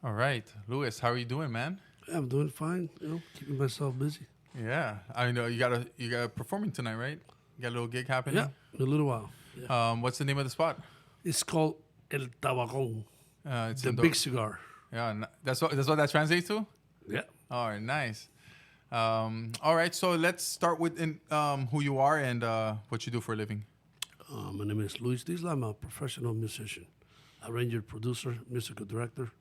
All right, Louis, how are you doing, man? I'm doing fine, keeping myself busy. Yeah, I know you got performing tonight, right? You got a little gig Yeah, happening. in a little while. Yeah. What's the name of the spot? It's called El Tabacón, It's the in big cigar. yeah. That's what that translates to. Yeah. All right, nice. All right, so let's start with who you are and what you do for a living. My name is Luis Disla. I'm a professional musician, arranger, producer, musical director.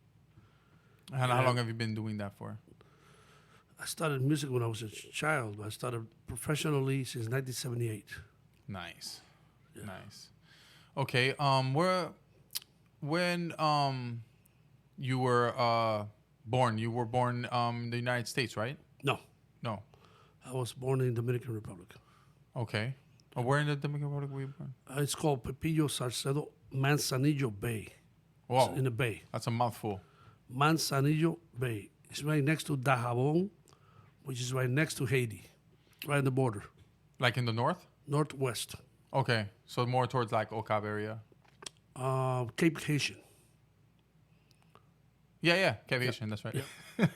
And how Yeah. long have you been doing that for? I started music when I was a child. I started professionally since 1978. Nice, nice. Okay, when you were born, you were born in the United States, right? No, No. I was born in Dominican Republic. Okay. Where in the Dominican Republic were you born? It's called Pepillo Salcedo Manzanillo Bay. Wow, It's in the bay. that's a mouthful. Manzanillo Bay. It's right next to Dajabon, which is right next to Haiti, right on the border, Like in the north? northwest. Okay, so more towards like Ocab area. Cape Haitian. Yeah, Caviation, that's right.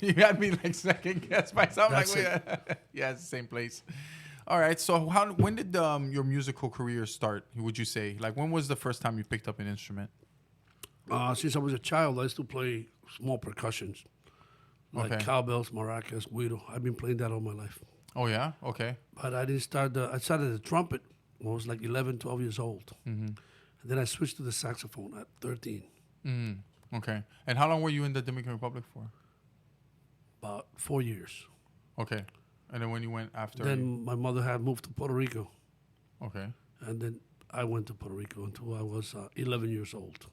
You had me like second guess by something. That's Yeah, it's the same place. All right, so when did your musical career start, would you say? Like, when was the first time you picked up an instrument? Since I was a child, I used to play small percussions, like Okay. cowbells, maracas, guiro. I've been playing that all my life. Oh, yeah? Okay. But I didn't start. I started the trumpet when I was like 11, 12 years old. And then I switched to the saxophone at 13, Okay. And how long were you in the Dominican Republic for? about 4 years. Okay. And then when you went after? Then my mother had moved to Puerto Rico, Okay. and then I went to Puerto Rico until I was 11 years old.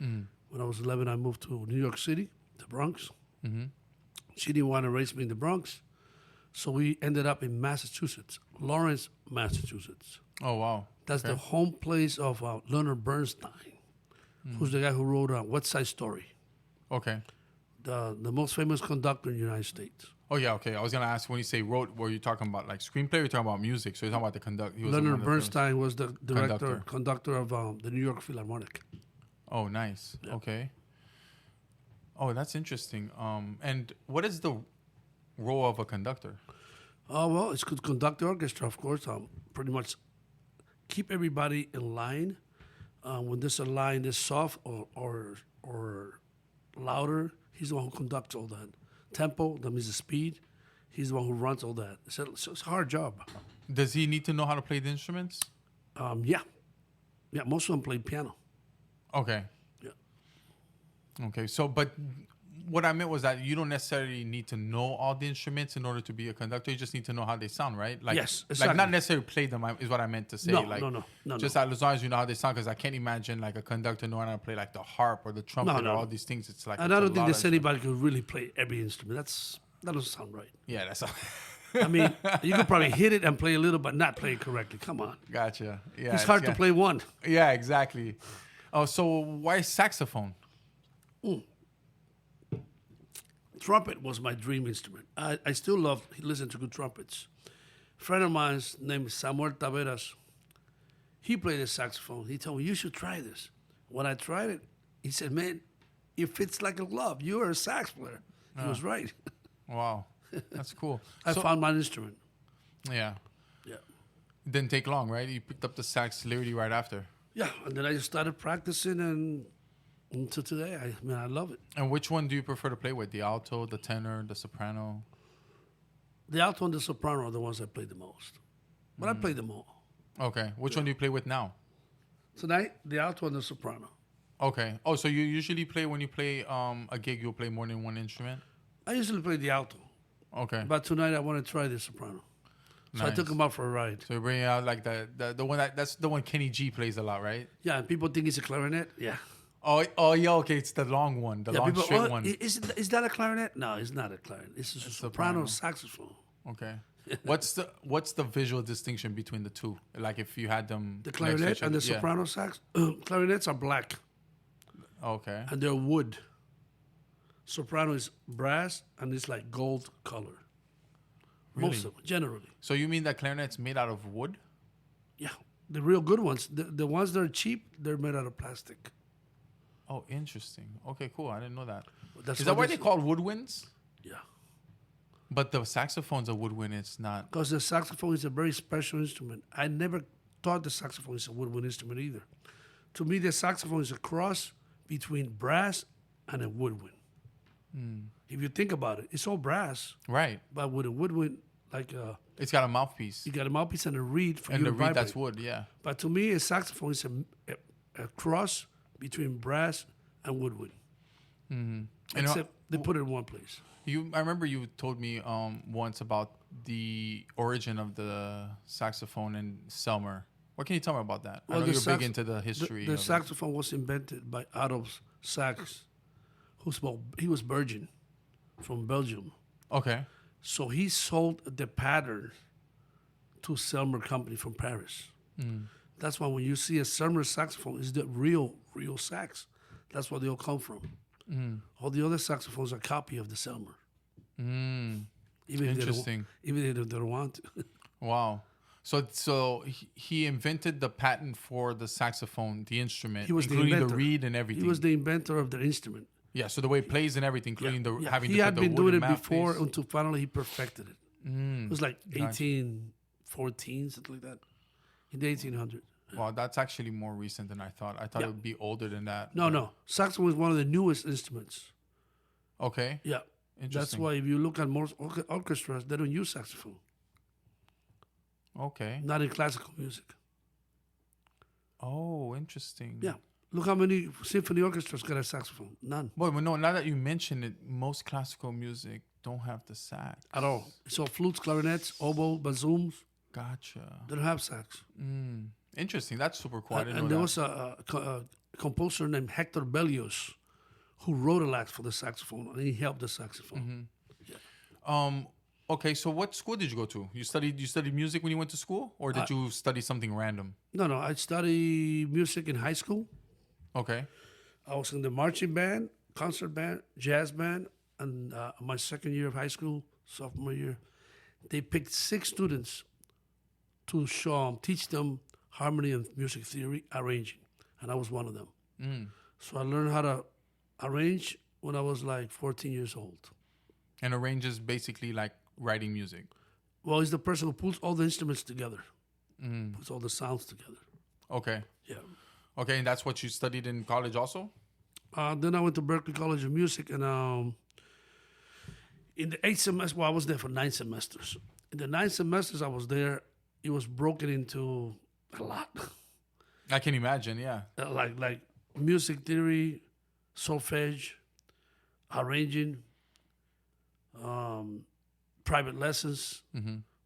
When I was 11, I moved to New York City, the Bronx. She didn't want to raise me in the Bronx, so we ended up in Massachusetts, Lawrence, Massachusetts. Oh, wow. That's Okay. the home place of Leonard Bernstein, who's the guy who wrote West Side Story, Okay. the most famous conductor in the United States. Oh, yeah, okay. I was going to ask, when you say wrote, were you talking about like screenplay or you talking about music? So you're talking about the conduct. He was one Leonard of the famous- Bernstein was the Conductor. conductor of the New York Philharmonic. Oh, nice. Okay. Oh, that's interesting. And what is the role of a conductor? Well, it's to conduct the orchestra, of course. Pretty much keep everybody in line. When there's a line that's soft or louder, he's the one who conducts all that. Tempo, that means the speed. He's the one who runs all that. So it's a hard job. Does he need to know how to play the instruments? Yeah. Most of them play piano. Okay. Yeah. Okay. So, but what I meant was that you don't necessarily need to know all the instruments in order to be a conductor. You just need to know how they sound, right? Like, Yes, Like exactly. not necessarily play them is what I meant to say. No, like, no. Just as long as you know how they sound, because I can't imagine like a conductor knowing how to play like the harp or the trumpet No. or all these things. It's like, And it's I a don't think lot there's of anybody who really play every instrument. That doesn't sound right. Yeah, that's. I mean, you could probably hit it and play a little, but not play it correctly. Come on. Gotcha. Yeah. It's hard to play one. Yeah, exactly. Oh, so why saxophone? Trumpet was my dream instrument. I still love listening to good trumpets. A friend of mine named Samuel Taveras, he played the saxophone. He told me, you should try this. When I tried it, he said, man, it fits like a glove. You're a sax player. He was right. Wow, that's cool. I So- found my instrument. Yeah, Yeah. didn't take long, right? You picked up the sax literally right after. Yeah, and then I just started practicing, and until today, I love it. And which one do you prefer to play with? The alto, the tenor, the soprano? The alto and the soprano are the ones I play the most. But I play them all. Okay. Which one do you play with now? Tonight, the alto and the soprano. Okay. Oh, so you usually play when you play a gig, you'll play more than one instrument? I usually play the alto, Okay. but tonight I want to try the soprano. So I took Nice. him out for a ride. So you're bringing out like the one that's the one Kenny G plays a lot, right? Yeah, and people think it's a clarinet. Yeah. Oh yeah, okay, it's the long one, the Yeah, long people, straight oh, one. Is that a clarinet? No, it's not a clarinet. It's a soprano saxophone. Okay. What's the visual distinction between the two? Like if you had them The next to clarinet each and the other? Yeah. soprano sax. Clarinets are black Okay. and they're wood. Soprano is brass and it's like gold color. Most Really? of them, generally. So you mean that clarinet's made out of wood? Yeah. The real good ones, the ones that are cheap, they're made out of plastic. Oh, interesting. Okay, cool. I didn't know that. That's Is that why this- they call woodwinds? Yeah. But the saxophone's a woodwind. It's not. Because the saxophone is a very special instrument. I never thought the saxophone is a woodwind instrument either. To me, the saxophone is a cross between brass and a woodwind. If you think about it, it's all brass, Right. but with a woodwind, like It's got a mouthpiece. you got a mouthpiece and a reed for And you the to reed, vibrate. that's wood, yeah. But to me, a saxophone is a cross between brass and woodwind. And Except they put it in one place. I remember you told me once about the origin of the saxophone in Selmer. What can you tell me about that? I know the you're big sax- into the history. The of it. saxophone was invented by Adolf Sax, he was Belgian, from Belgium. Okay. So he sold the pattern to Selmer Company from Paris. That's why when you see a Selmer saxophone, it's the real sax. That's where they all come from. All the other saxophones are a copy of the Selmer. Even Interesting. Even if they don't want to. Wow. So he invented the patent for the saxophone, the instrument, He was the including the inventor. reed and everything. He was the inventor of the instrument. Yeah, so the way it plays and everything, including the having He to had put the been doing wooden it before mouthpiece. until finally he perfected it. It was like 1814, something like that, in the 1800s. Wow, that's actually more recent than I thought. I thought it would be older than that. No. Saxophone is one of the newest instruments. Okay. Yeah. That's Interesting. why if you look at most orchestras, they don't use saxophone. Okay. Not in classical music. Oh, interesting. Yeah. Look how many symphony orchestras got a saxophone. None Boy, but no, now that you mention it, most classical music don't have the sax. at all. It's all flutes, clarinets, oboe, bassoons. Gotcha. They don't have sax. Interesting. That's super cool. I didn't And know there that. was a composer named Hector Berlioz who wrote a lot for the saxophone, and he helped the saxophone. Okay, so what school did you go to? You studied music when you went to school, or did you study something random? No. I studied music in high school. Okay. I was in the marching band, concert band, jazz band, and my second year of high school, sophomore year, they picked 6 students to teach them harmony and music theory, arranging, and I was one of them. So I learned how to arrange when I was like 14 years old. And arrange is basically like writing music. Well, he's the person who puts all the instruments together, puts all the sounds together. Okay. Yeah. Okay, and that's what you studied in college also? Then I went to Berklee College of Music, and in the 8th semester, well, I was there for 9 semesters. In the 9 semesters I was there, it was broken into a lot, I can imagine, yeah. like music theory, solfege, arranging, private lessons,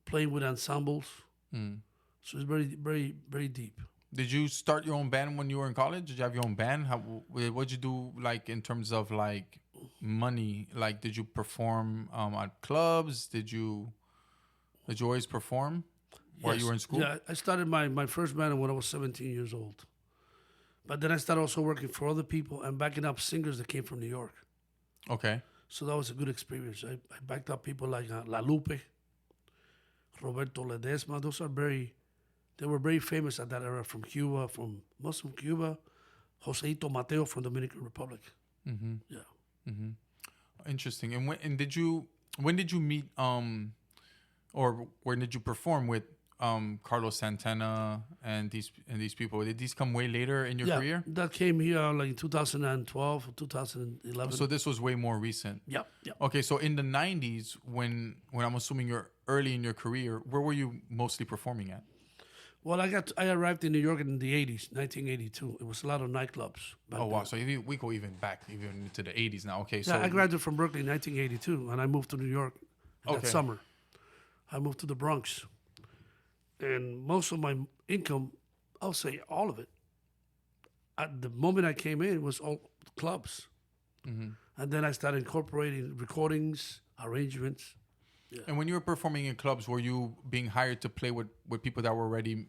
playing with ensembles. So it's very, very, very deep. Did you start your own band when you were in college? Did you have your own band? What'd you do, like, in terms of, like, money? Like, did you perform at clubs? Did you always perform while you were in school? Yeah, I started my first band when I was 17 years old. But then I started also working for other people and backing up singers that came from New York. Okay. So that was a good experience. I backed up people like La Lupe, Roberto Ledesma. They were very famous at that era from Cuba, most from Cuba, Joseito Mateo from Dominican Republic. Yeah. Interesting. And when did you meet or when did you perform with Carlos Santana and these people? Did these come way later in your career? That came here like in 2012 or 2011. So this was way more recent. Yeah. Okay, so in the 90s, when I'm assuming you're early in your career, where were you mostly performing at? Well, I arrived in New York in the 80s, 1982. It was a lot of nightclubs. back Oh, wow. then. So we go even back, even into the 80s now. Okay, so Yeah, I graduated from Berkeley in 1982, and I moved to New York that summer. I moved to the Bronx. And most of my income, I'll say all of it, at the moment I came in, was all clubs. And then I started incorporating recordings, arrangements. And when you were performing in clubs, were you being hired to play with people that were already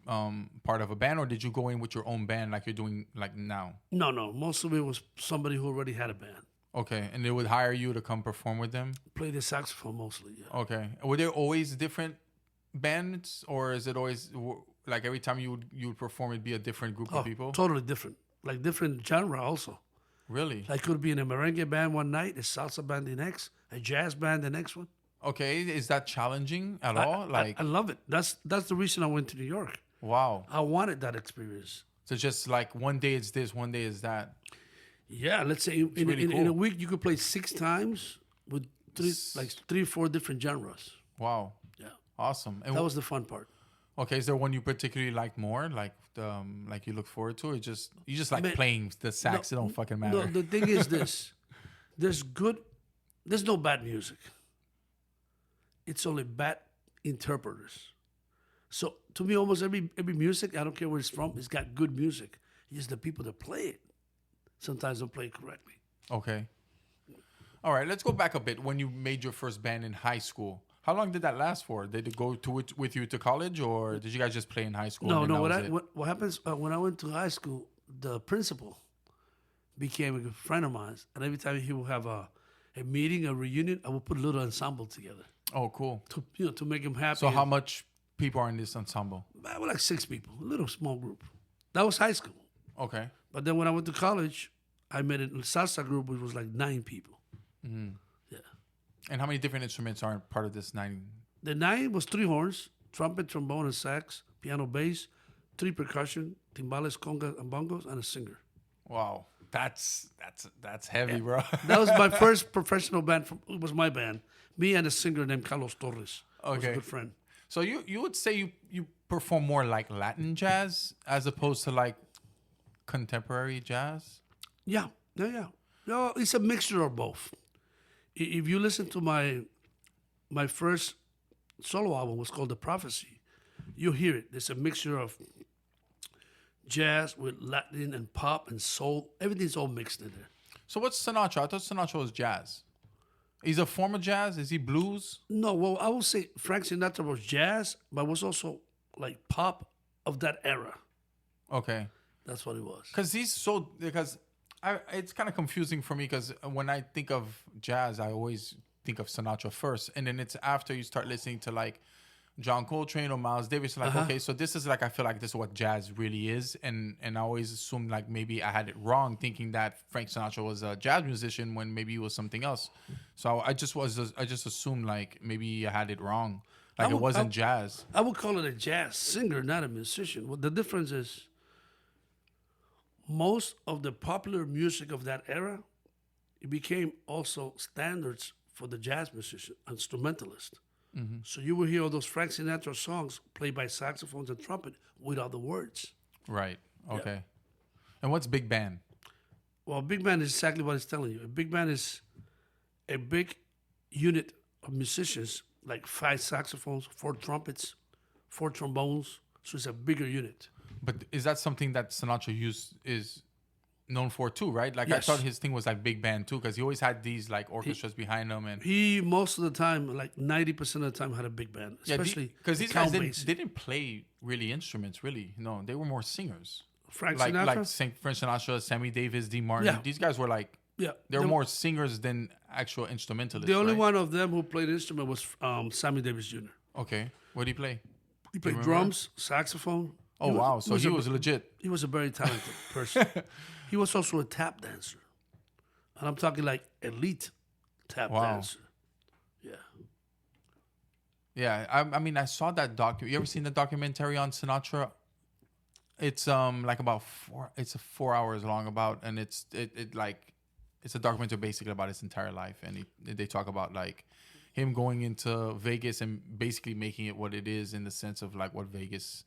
part of a band, or did you go in with your own band like you're doing like now? No. Most of it was somebody who already had a band. Okay, and they would hire you to come perform with them? Play the saxophone mostly, yeah. Okay. Were there always different bands, or is it always like every time you would perform, it'd be a different group of people? Totally different. Like different genre also. Really? Like could be in a merengue band one night, a salsa band the next, a jazz band the next one. Okay, is that challenging at all? Like, I love it. That's the reason I went to New York. wow. I wanted that experience. So just like one day it's this, one day is that. Yeah, let's say in, really in a cool. week you could play 6 times with three or four different genres. Wow. Yeah, Awesome. And that was the fun part. okay, is there one you particularly like more? Like you look forward to? Or you just like Man, playing the sax, it don't fucking matter. No, the thing is this: there's no bad music. It's only bad interpreters. So to me, almost every music, I don't care where it's from, it's got good music. It's just the people that play it sometimes don't play it correctly. Okay. All right, let's go back a bit. When you made your first band in high school, how long did that last for? Did it go to it with you to college, or did you guys just play in high school? No, and then no. that was it? What happens when I went to high school? The principal became a good friend of mine, and every time he would have a meeting, a reunion, I would put a little ensemble together Oh, cool. to make him happy. So how much people are in this ensemble? I was like 6 people, a little small group. That was high school. Okay. But then when I went to college, I made a salsa group, which was like 9 people. Yeah. And how many different instruments are part of this 9? The 9 was 3 horns, trumpet, trombone, and sax, piano, bass, 3 percussion, timbales, congas, and bongos, and a singer. Wow. That's heavy, bro. That was my first professional band. It was my band. Me and a singer named Carlos Torres. Who was a Okay. good friend. So you would say you perform more like Latin jazz as opposed to like contemporary jazz? Yeah. No, it's a mixture of both. If you listen to my first solo album, was called The Prophecy, you'll hear it. There's a mixture of jazz with Latin and pop and soul. Everything's all mixed in there. So what's Sinatra? I thought Sinatra was jazz. He's a form of jazz? Is he blues? No, well, I would say Frank Sinatra was jazz, but was also like pop of that era. Okay. That's what it was. Because it's kind of confusing for me because when I think of jazz, I always think of Sinatra first. And then it's after you start listening to like John Coltrane or Miles Davis, like, okay, so this is like, I feel like this is what jazz really is. And I always assumed like maybe I had it wrong thinking that Frank Sinatra was a jazz musician when maybe he was something else. So I just assumed like maybe I had it wrong. Like it wasn't jazz. I would call it a jazz singer, not a musician. Well, the difference is most of the popular music of that era, it became also standards for the jazz musician, instrumentalist. So you will hear all those Frank Sinatra songs played by saxophones and trumpet without the words. Right. Okay. And what's big band? Well, a big band is exactly what it's telling you. A big band is a big unit of musicians, like 5 saxophones, 4 trumpets, 4 trombones. So it's a bigger unit. But is that something that Sinatra is known for too, right? Like Yes. I thought his thing was like big band too, because he always had these like orchestras behind him, and He, most of the time, like 90% of the time, had a big band, especially because these guys count bass. they didn't play really instruments, really. No, they were more singers. Frank Like Sinatra? Frank Sinatra, Sammy Davis, Dean Martin. Yeah. These guys were like Yeah. they were more singers than actual instrumentalists. The only right? one of them who played instrument was Sammy Davis Jr. Okay, what did he play? He played remember? drums, saxophone. Oh wow, so he was legit. He was a very talented person. He was also a tap dancer. And I'm talking like elite tap Wow. dancer. Yeah. Yeah, I mean, I saw that You ever seen the documentary on Sinatra? It's like about 4. It's 4 hours long about, and it's a documentary basically about his entire life, and they talk about like him going into Vegas and basically making it what it is in the sense of like what Vegas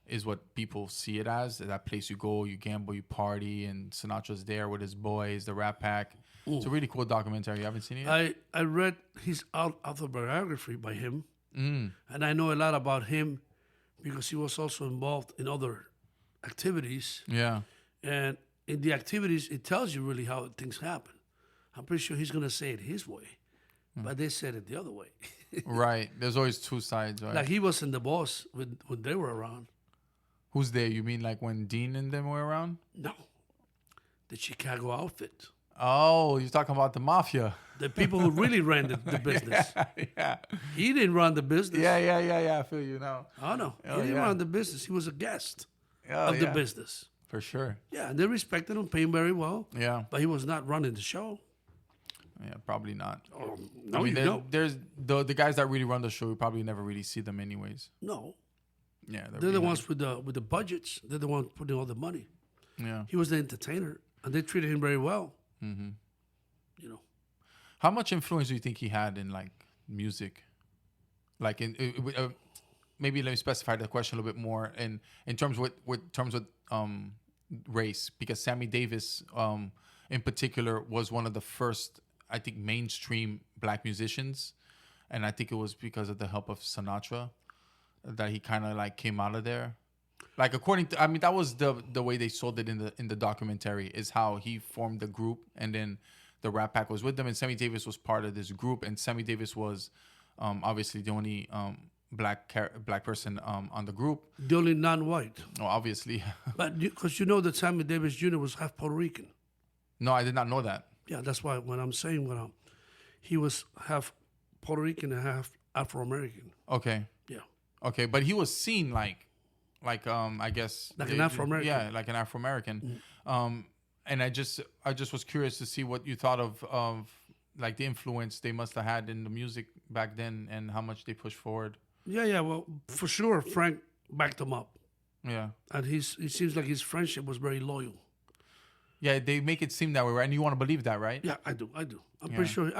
is, what people see it as, that place you go, you gamble, you party, and Sinatra's there with his boys, the Rat Pack. It's a really cool documentary. You haven't seen it yet? I read his autobiography by him, Mm. and I know a lot about him because he was also involved in other activities. Yeah. And in the activities, it tells you really how things happen. I'm pretty sure he's going to say it his way, but they said it the other way. Right. There's always two sides, right? Like he wasn't the boss when they were around. Who's there? You mean like when Dean and them were around? No, the Chicago outfit. Oh, you're talking about the mafia. The people who really ran the business. Yeah. He didn't run the business. Yeah. I feel you now. Oh, no. Oh, He didn't yeah. run the business. He was a guest Oh, of the yeah. business. For sure. Yeah, and they respected him, paid him very well. Yeah. But he was not running the show. Yeah, probably not. No, I mean, you don't. there's the guys that really run the show. You probably never really see them, anyways. No, Yeah, they're the ones with the budgets. They're the ones putting all the money. Yeah. He was the entertainer, and they treated him very well. Mm-hmm. You know, How much influence do you think he had in like music? Like maybe let me specify the question a little bit more in terms with terms with race, because Sammy Davis in particular was one of the first, I think, mainstream black musicians, and I think it was because of the help of Sinatra that he kind of like came out of there. Like according to, I mean, that was the way they sold it in the documentary, is how he formed the group, and then the Rat Pack was with them, and Sammy Davis was part of this group, and Sammy Davis was obviously the only black person on the group. the only non-white. Oh, obviously. But because you know that Sammy Davis Jr. was half Puerto Rican. No, I did not know that. Yeah, that's why when I'm saying he was half Puerto Rican and half Afro-American. Okay. Yeah. Okay, but he was seen like I guess Like an Afro-American. Yeah, like an Afro-American. And I just was curious to see what you thought of like the influence they must have had in the music back then and how much they pushed forward. Yeah. Well, for sure, Frank backed him up, Yeah. and he seems like his friendship was very loyal. Yeah, they make it seem that way, right? And you want to believe that, right? Yeah, I do. I'm pretty sure.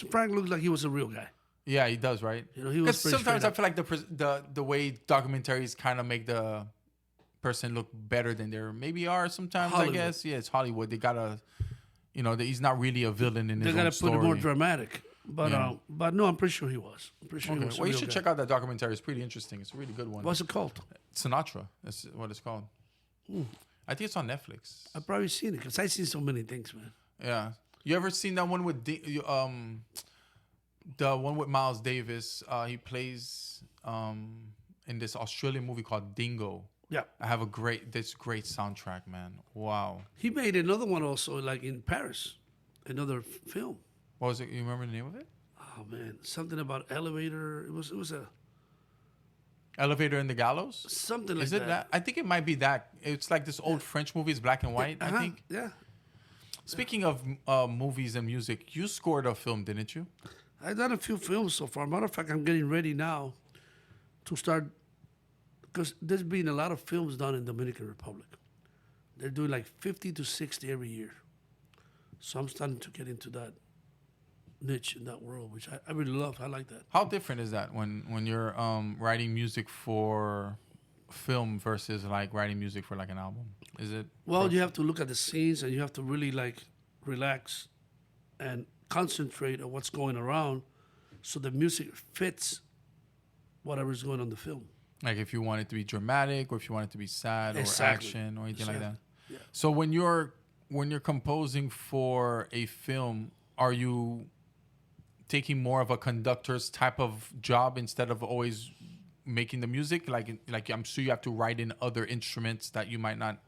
Frank looks like he was a real guy. Yeah, he does, right? You know, he was pretty sometimes I straight feel like the way documentaries kind of make the person look better than they maybe are sometimes. Hollywood. I guess. Yeah, it's Hollywood. They gotta, he's not really a villain in They his gotta own story. put it more dramatic. But Yeah. But no, I'm pretty sure he was. I'm pretty sure he Okay. was. Well, you should check out that documentary. It's pretty interesting. It's a really good one. What's it called? Sinatra. That's what it's called. I think it's on Netflix. I've probably seen it because I've seen so many things, man. Yeah. You ever seen that one with the one with Miles Davis? He plays in this Australian movie called Dingo. Yeah. I have this great soundtrack, man. Wow. He made another one also, like in Paris, another film. What was it? You remember the name of it? Oh man, something about elevator. It was a Elevator in the Gallows? something like Is it that? I think it might be that. It's like this old French movie. It's black and white, I think. Yeah. Speaking of movies and music, you scored a film, didn't you? I've done a few films so far. Matter of fact, I'm getting ready now to start, because there's been a lot of films done in Dominican Republic. They're doing like 50 to 60 every year. So I'm starting to get into that niche in that world, which I really love. I like that. How different is that when you're writing music for film versus like writing music for like an album? Is it? Well, you have to look at the scenes and you have to really like relax and concentrate on what's going around so the music fits whatever's going on in the film. Like if you want it to be dramatic or if you want it to be sad Exactly. or action or anything like that. Yeah. So when you're composing for a film, are you taking more of a conductor's type of job instead of always making the music? Like I'm sure you have to write in other instruments that you might not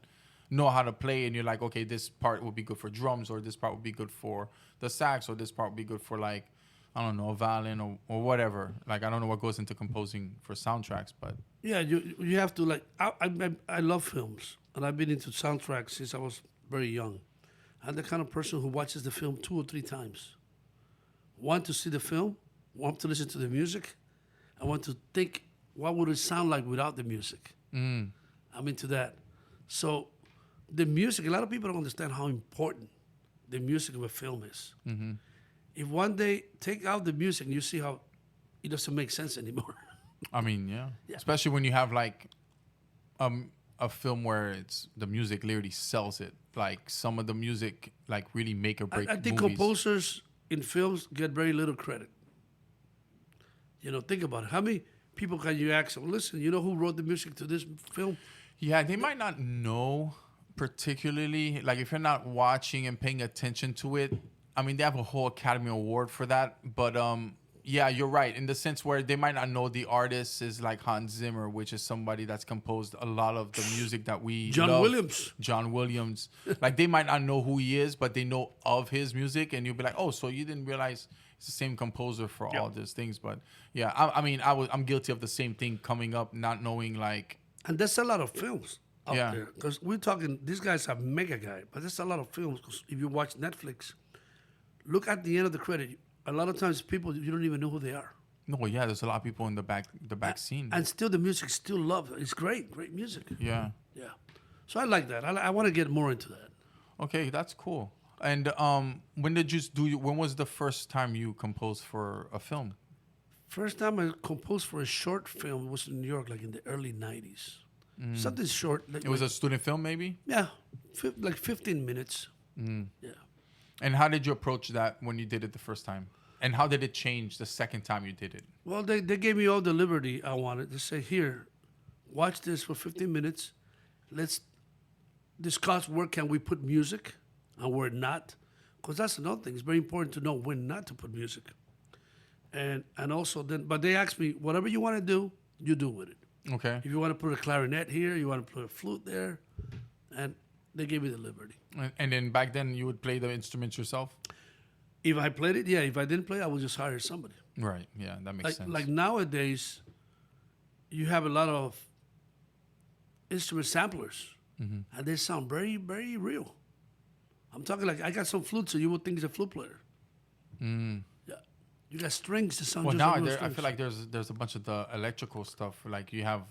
know how to play, and you're like, okay, this part would be good for drums, or this part would be good for the sax, or this part would be good for like, I don't know, a violin or whatever. Like I don't know what goes into composing for soundtracks, but Yeah, you have to like. I love films, and I've been into soundtracks since I was very young. I'm the kind of person who watches the film 2 or 3 times. Want to see the film, want to listen to the music, I want to think what would it sound like without the music. I'm into that. So the music, a lot of people don't understand how important the music of a film is. If one day take out the music and you see how it doesn't make sense anymore. I mean, yeah. Especially when you have like a film where it's the music literally sells it. Like some of the music like really make or break I think movies. composers in films get very little credit. You know, think about it. How many people can you ask? Listen, you know who wrote the music to this film? Yeah, they might not know particularly. Like if you're not watching and paying attention to it, I mean, they have a whole Academy Award for that. But yeah, you're right in the sense where they might not know the artist is like Hans Zimmer, which is somebody that's composed a lot of the music that we John love. Williams. John Williams. Like they might not know who he is, but they know of his music, and you'll be like, oh, so you didn't realize it's the same composer for all these things. But yeah, I mean, I'm guilty of the same thing coming up, not knowing like. And there's a lot of films. out Yeah. there. Because we're talking, these guys are mega guy, but there's a lot of films. 'Cause if you watch Netflix, look at the end of the credit. A lot of times people, you don't even know who they are. No, yeah, there's a lot of people in the back scene. And still the music still loved. It's great music. Yeah. Yeah. So I like that. I want to get more into that. Okay, that's cool. And when was the first time you composed for a film? First time I composed for a short film was in New York, like in the early 90s. Something short. Like, It was a student film, maybe? yeah, like 15 minutes. Yeah. And how did you approach that when you did it the first time? And how did it change the second time you did it? Well, they gave me all the liberty I wanted. They say, here, watch this for 15 minutes. Let's discuss where can we put music and where not. Because that's another thing. It's very important to know when not to put music. And also then, but they asked me, whatever you want to do, you do with it. Okay. If you want to put a clarinet here, you want to put a flute there. And they gave me the liberty. And then back then you would play the instruments yourself? If I played it, yeah. If I didn't play, I would just hire somebody. Right. Yeah, that makes sense. Like nowadays, you have a lot of instrument samplers, and they sound very, very real. I'm talking like I got some flutes, so you would think he's a flute player. Yeah, you got strings that sound Well, just now like real I strings. feel like there's a bunch of the electrical stuff. Like you have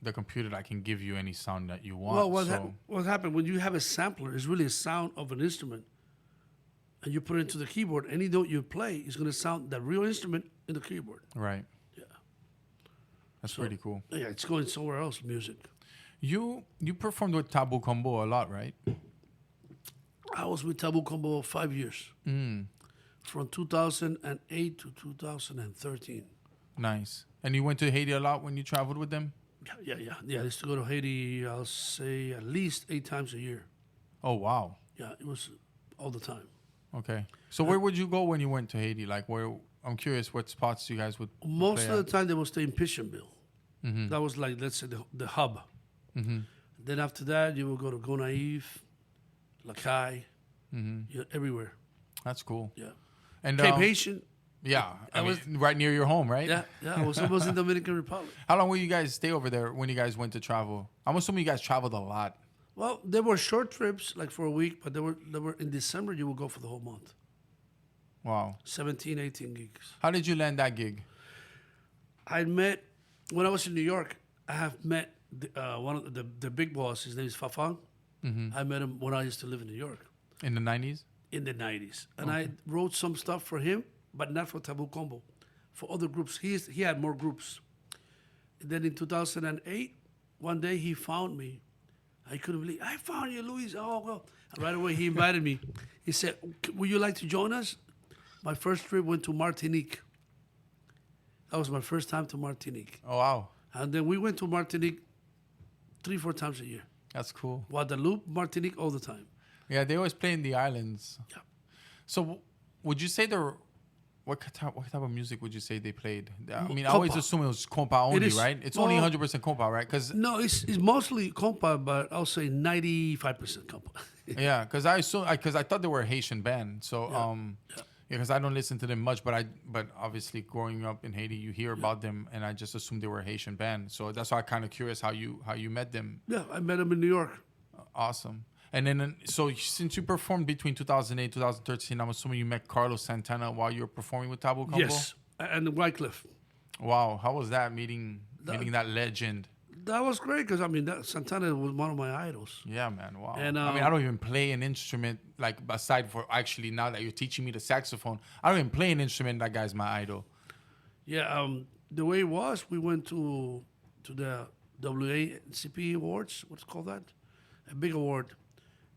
the computer that can give you any sound that you want. Well, what happened when you have a sampler is really a sound of an instrument, and you put it into the keyboard. Any note you play is going to sound that real instrument in the keyboard. Right. Yeah, That's pretty cool. yeah, it's going somewhere else. Music. You performed with Tabu Combo a lot, right? I was with Tabu Combo 5 years, from 2008 to 2013. Nice. And you went to Haiti a lot when you traveled with them? Yeah. I used to go to Haiti, I'll say at least 8 times a year. Oh, wow. Yeah, it was all the time. Okay. So where would you go when you went to Haiti? Like where? I'm curious what spots you guys would Most play of at. the time they would stay in Pishanville. That was like, let's say, the hub. Then after that, you would go to Gonaïve, Lacaille, everywhere. That's cool. Yeah. And Cape Haitian. yeah, I I mean, was- right near your home, right? Yeah, I was almost in Dominican Republic. How long will you guys stay over there when you guys went to travel? I'm assuming you guys traveled a lot. Well, there were short trips, like for a week, but they were in December, you would go for the whole month. Wow. 17, 18 gigs. How did you land that gig? I met, when I was in New York, I have met one of the big boss. His name is Fafang. I met him when I used to live in New York In the 90s? in the 90s. And I wrote some stuff for him, but not for Tabu Combo, for other groups. He had more groups. And then in 2008, one day he found me. I couldn't believe, I found you, Luis. Oh, well. And right away, he invited me. He said, would you like to join us? My first trip went to Martinique. That was my first time to Martinique. Oh, wow. And then we went to Martinique 3-4 times a year. That's cool. Guadeloupe, Martinique, all the time. Yeah, they always play in the islands. Yeah. So would you say what type of music would you say they played? I mean, I Compa. always assume it was compa only, is. right? It's Well, only 100% compa, right? Because No, it's mostly compa, but I'll say 95% compa. yeah, because I thought they were a Haitian band. So because I don't listen to them much, but obviously growing up in Haiti, you hear about them, and I just assumed they were a Haitian band. So that's why I'm kind of curious how you met them. Yeah, I met him in New York. Awesome. And then, so since you performed between 2008 2013, I'm assuming you met Carlos Santana while you were performing with Tabu Combo? Yes, and Wycliffe. Wow. How was that meeting that legend? That was great because, I mean, Santana was one of my idols. Yeah, man. Wow. And, I mean, I don't even play an instrument, like, aside for actually now that you're teaching me the saxophone, I don't even play an instrument. That guy's my idol. Yeah, the way it was, we went to the WACP Awards. What's it called that? A big award.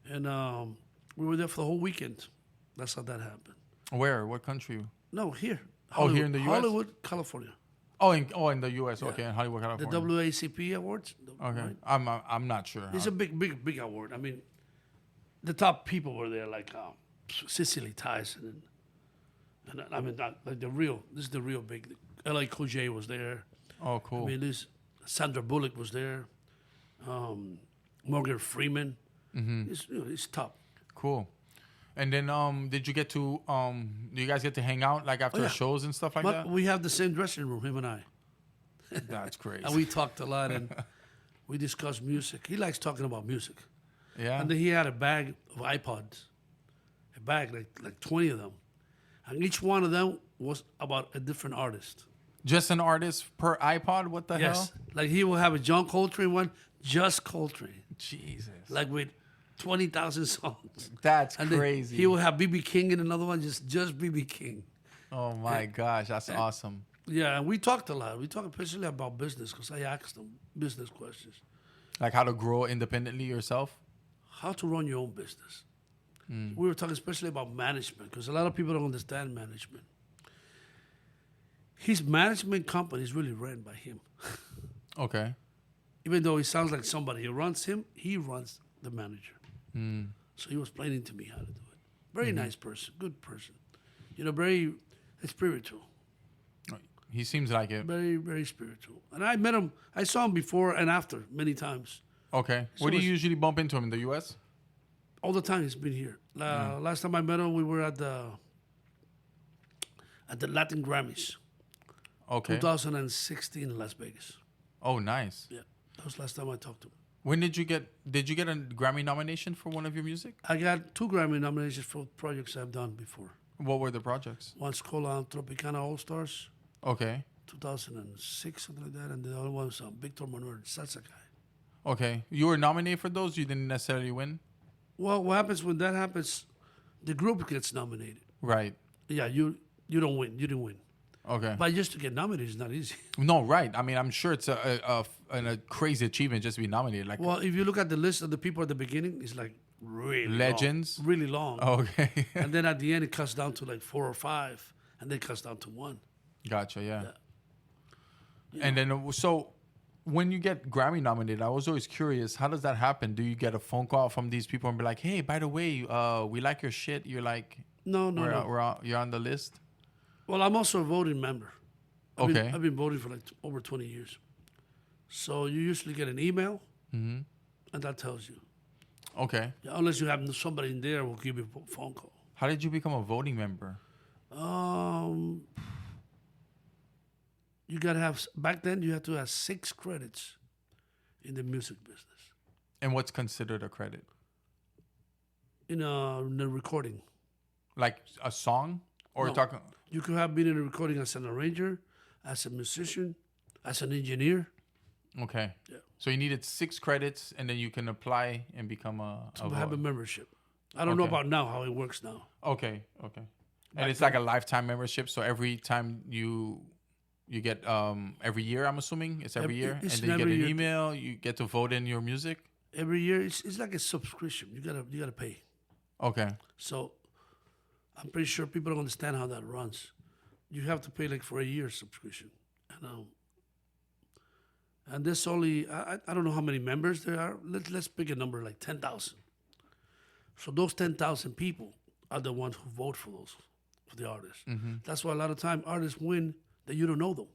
And we were there for the whole weekend. That's how that happened. Where? What country? No, here. Oh, here in the US? Hollywood, California. Oh, in the U.S. Okay, in Hollywood, The California. WACP Awards. Okay. Right? I'm not sure. It's a big award. I mean, the top people were there, like Cicely Tyson, and I mean, like this is the real big. L.A. Cool J was there. Oh, cool. I mean, this Sandra Bullock was there. Morgan Freeman. It's top. Cool. And then, did you get to? Do you guys get to hang out like after yeah. shows and stuff like But that? we have the same dressing room, him and I, That's crazy. and we talked a lot, and We discussed music. He likes talking about music. Yeah. And then he had a bag of iPods, a bag like 20 of them, and each one of them was about a different artist. Just an artist per iPod? What the Yes, hell? like he will have a John Coltrane one, just Coltrane, Jesus. like with 20,000 songs. That's And then crazy. he will have BB King in another one, just BB King. Oh my gosh, that's awesome. Yeah, and we talked a lot. We talked especially about business because I asked him business questions. Like how to grow independently yourself? How to run your own business. We were talking especially about management because a lot of people don't understand management. His management company is really ran by him. Okay. Even though he sounds like somebody who runs him, he runs the manager. So he was explaining to me how to do it. Very nice person, good person. You know, very spiritual. He seems like it. Very, very spiritual. And I met him, I saw him before and after many times. Okay. So Where do you it's- usually bump into him in the US? All the time he's been here. Last time I met him, we were at the Latin Grammys, Okay. 2016 in Las Vegas. Oh, nice. Yeah, that was last time I talked to him. When did you get a Grammy nomination for one of your music? I got 2 Grammy nominations for projects I've done before. What were the projects? One's called Tropicana All Stars, Okay. 2006, something like that, and the other one's Victor Manuel, salsa guy. Okay. You were nominated for those? You didn't necessarily win? Well, what happens when that happens? The group gets nominated. Right. Yeah, you don't win. You didn't win. Okay. But just to get nominated is not easy. No, right. I mean, I'm sure it's a crazy achievement just to be nominated. Like, Well, if you look at the list of the people at the beginning, it's like really Legends? long, really long. okay. And then at the end, it cuts down to like 4 or 5, and then it cuts down to 1. Gotcha. Yeah. Yeah. And then, so when you get Grammy nominated, I was always curious, how does that happen? Do you get a phone call from these people and be like, hey, by the way, we like your shit. You're like, No. you're on the list? Well, I'm also a voting member. Okay. I've been voting for like over 20 years. So you usually get an email, and that tells you. Okay. Yeah, unless you have somebody in there who will give you a phone call. How did you become a voting member? You got to have, back then, you had to have 6 credits in the music business. And what's considered a credit? In the recording. Like a song? Or No. talking? You could have been in a recording as an arranger, as a musician, as an engineer. Okay. Yeah. So you needed 6 credits, and then you can apply and become a To have a voter. membership. I don't know Okay. about now, how it works now. Okay. Back And it's like a lifetime membership. So every time you get every year, I'm assuming it's every year, and it's then you get every an year. email. You get to vote in your music. Every year, it's like a subscription. You gotta pay. Okay. So I'm pretty sure people don't understand how that runs. You have to pay like for a year subscription. And there's only, I don't know how many members there are. Let's pick a number like 10,000. So those 10,000 people are the ones who vote for the artists. That's why a lot of time artists win that you don't know them.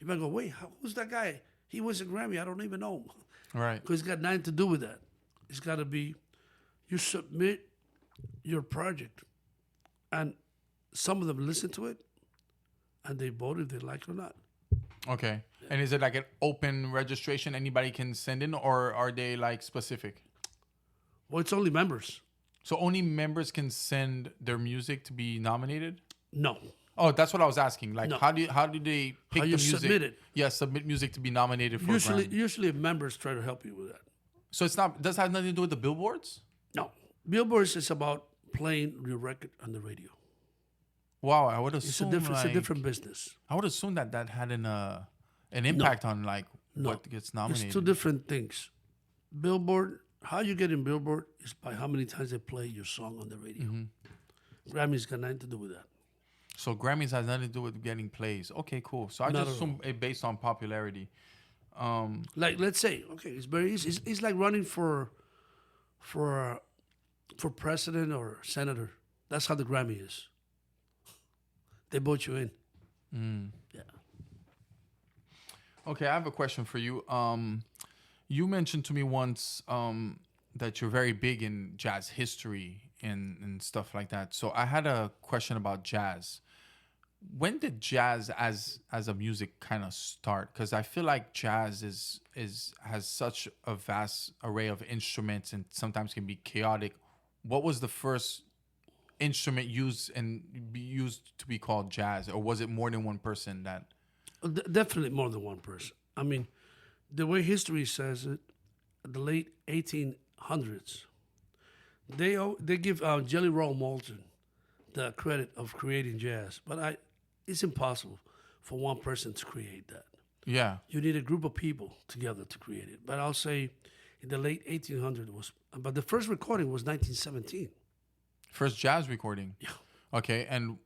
You might go, wait, who's that guy? He wins a Grammy. I don't even know him. Right. Because it's got nothing to do with that. It's got to be, you submit your project, and some of them listen to it, and they vote if they like it or not. Okay. And is it like an open registration? Anybody can send in, or are they like specific? Well, it's only members. So only members can send their music to be nominated? No. Oh, that's what I was asking. Like, No. how do they pick How the you music? submit it. Yeah, submit music to be nominated for a Grammy. Usually members try to help you with that. So it's not. Does it have nothing to do with the billboards? No. Billboards is about playing your record on the radio. Wow, I would It's assume it's a like, different business. I would assume that had an impact on like No. what gets nominated. It's 2 different things. Billboard, how you get in Billboard is by how many times they play your song on the radio. Grammys got nothing to do with that. So Grammys has nothing to do with getting plays. Okay, cool. So I Not just at all. assume it based on popularity. Like, let's say, okay, it's very easy. It's like running for president or senator. That's how the Grammy is. They vote you in. Yeah. Okay, I have a question for you. You mentioned to me once that you're very big in jazz history and stuff like that. So I had a question about jazz. when did jazz as a music kind of start? Because I feel like jazz is has such a vast array of instruments and sometimes can be chaotic. What was the first instrument used and be used to be called jazz, or was it more than one person that? Definitely more than one person. I mean, the way history says it, the late 1800s, they give Jelly Roll Morton the credit of creating jazz, but it's impossible for one person to create that. Yeah. You need a group of people together to create it. But I'll say, in the late 1800s but the first recording was 1917. First jazz recording. Yeah. Okay, and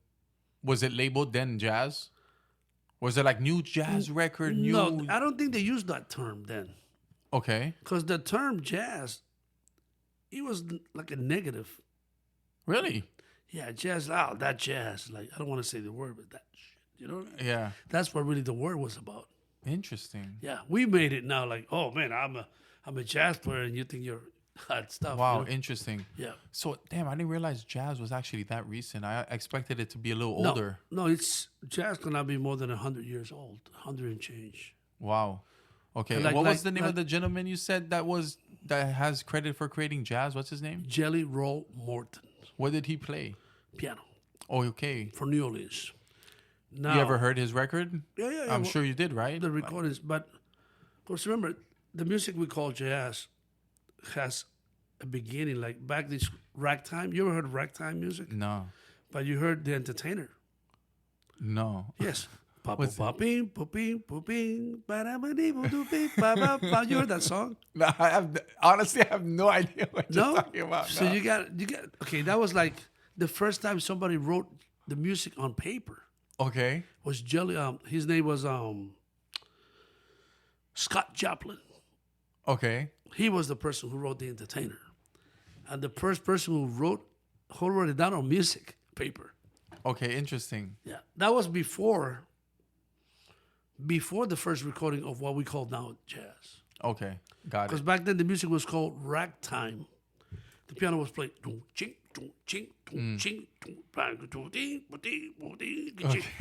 was it labeled then jazz? Was it like new jazz record? New. No, I don't think they used that term then, Okay. because the term jazz, it was like a negative. Really? Yeah, jazz. Oh, that jazz. Like, I don't want to say the word, but that shit. You know what I mean? Yeah. That's what really the word was about. Interesting. Yeah, we made it now. Like, oh man, I'm a jazz player, and you think you're hot stuff. Wow, you know? interesting. Yeah. So, damn, I didn't realize jazz was actually that recent. I expected it to be a little No, older. no, it's jazz cannot be more than 100 years old, 100 and change. Wow. Okay. Like- what like- was the name like- of the gentleman you said that has credit for creating jazz? What's his name? Jelly Roll Morton, What did he play? piano Oh, okay. for New Orleans. Now, You ever heard his record? Yeah. I'm well, sure you did, right? the recordings, but of course, remember the music we call jazz has a beginning. Like back this ragtime. You ever heard of ragtime music? No. But you heard the Entertainer. No. Yes. What's Pooping, pooping, pooping, ba-da-ba-dee-boo-doo-bee-ba-ba-ba. You heard that song? No, honestly, I have no idea what you're No. talking about. So no. you got okay. That was like the first time somebody wrote the music on paper. Okay. Was Jelly? His name was Scott Joplin. Okay. He was the person who wrote the Entertainer, and the first person who wrote it down on music paper. Okay. Interesting. Yeah, that was before the first recording of what we call now jazz. Okay. Got Because it. back then the music was called ragtime. The piano was played.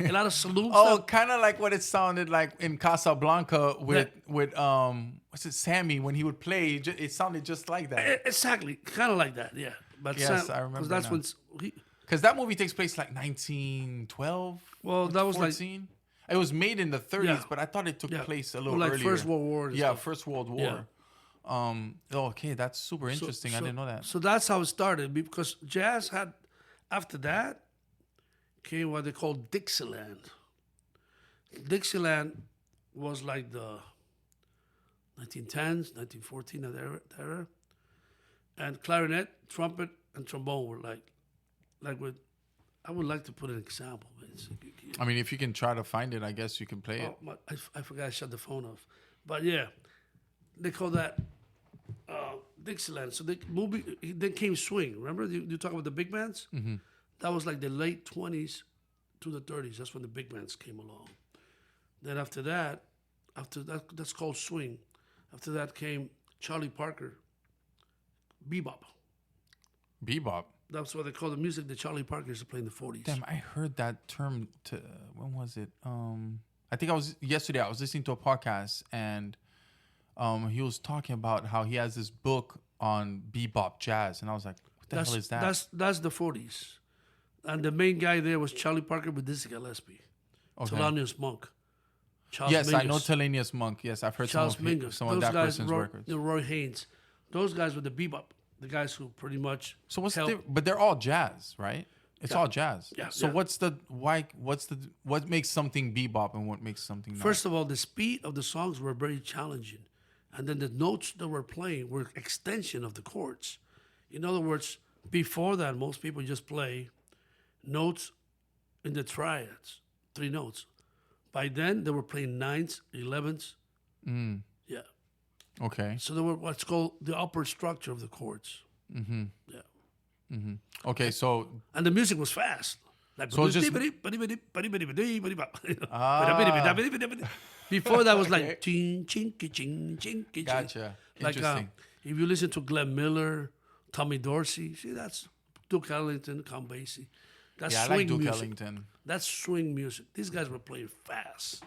A lot of saloon Oh, stuff. kind of like what it sounded like in Casablanca with what's it, Sammy, when he would play. It sounded just like that. Exactly, kind of like that. Yeah, but Yes, I remember because that's now. when he, Because that movie takes place like 1912. Well, that was like 14. It was made in the 30s, Yeah. but I thought it took Yeah. place a Well, little like earlier. First World War. And Yeah, stuff. First World War. Okay, that's super interesting. I didn't know that. So that's how it started because jazz had, after that, came what they called Dixieland. Dixieland was like the 1910s, 1914, that era. And clarinet, trumpet, and trombone were like with, I would like to put an example. I mean, if you can try to find it, I guess you can play it. I forgot I shut the phone off. But yeah, they call that Dixieland. So then came swing. Remember you talk about the big bands? Mm-hmm. That was like the late 20s to the 30s. That's when the big bands came along. Then after that, that's called swing. After that came Charlie Parker, bebop. Bebop. That's what they call the music that Charlie Parker used to play in the 40s. Damn, I heard that term. When was it? I think yesterday. I was listening to a podcast and he was talking about how he has this book on bebop jazz, and I was like, "What the hell is that?" That's the 40s, and the main guy there was Charlie Parker with Dizzy Gillespie, Thelonious Monk, Charles yes, Mingus. I know Thelonious Monk. Yes, I've heard Charles some Mingus. of Those that guys, person's records. Roy Haynes, those guys were the bebop, the guys who pretty much. So what's helped- but they're all jazz, right? It's all jazz. Yeah, So yeah. what makes something bebop and what makes something not? First of all, the speed of the songs were very challenging, and then the notes that were playing were extension of the chords. In other words, before that, most people just play notes in the triads, 3 notes. By then, they were playing 9s, 11s. Yeah. Okay. So they were what's called the upper structure of the chords. Mm-hmm. Yeah. Okay. So And the music was fast. Like So it's just- before that was Okay. like ching ching ching ching ching. Gotcha. Like Interesting. if you listen to Glenn Miller, Tommy Dorsey, see that's Duke Ellington, Count Basie. That's yeah, I swing like Duke music. Ellington. That's swing music. These guys were playing fast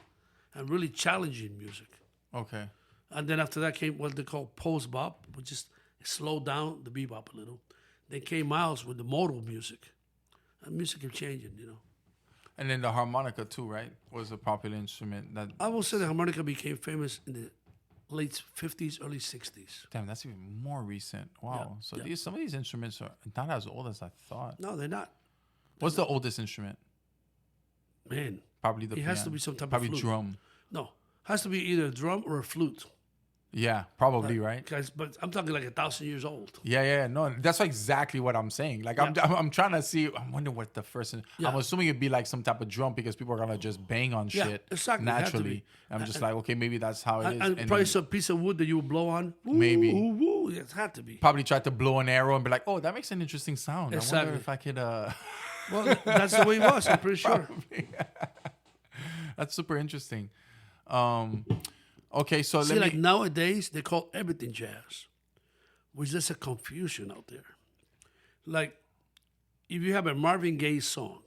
and really challenging music. Okay. And then after that came what they call post bop, which is slowed down the bebop a little. Then came Miles with the modal music. And music kept changing, you know. And then the harmonica too, right? Was a popular instrument that. I will say the harmonica became famous in the late 50s, early 60s. Damn, that's even more recent. Wow. So yeah. some of these instruments are not as old as I thought. No, they're not. What's the oldest instrument? Man, Probably the it piano. has to be some type Probably of flute. drum. No, has to be either a drum or a flute. Yeah, probably, right? Guys, but I'm talking like 1,000 years old. Yeah. No, that's exactly what I'm saying. Like, I'm trying to see. I'm wondering what the first. I'm assuming it'd be like some type of drum because people are gonna just bang on Yeah, shit exactly. It had to naturally. be. I'm just like, okay, maybe that's how it is. And probably some piece of wood that you would blow on. Woo, Maybe. Woo, woo. It had to be. probably try to blow an arrow and be like, oh, that makes an interesting sound. I Exactly. wonder if I could. Well, that's the way it was. I'm pretty sure. That's super interesting. Okay, so See, let like me. nowadays, they call everything jazz, which is a confusion out there. Like, if you have a Marvin Gaye song,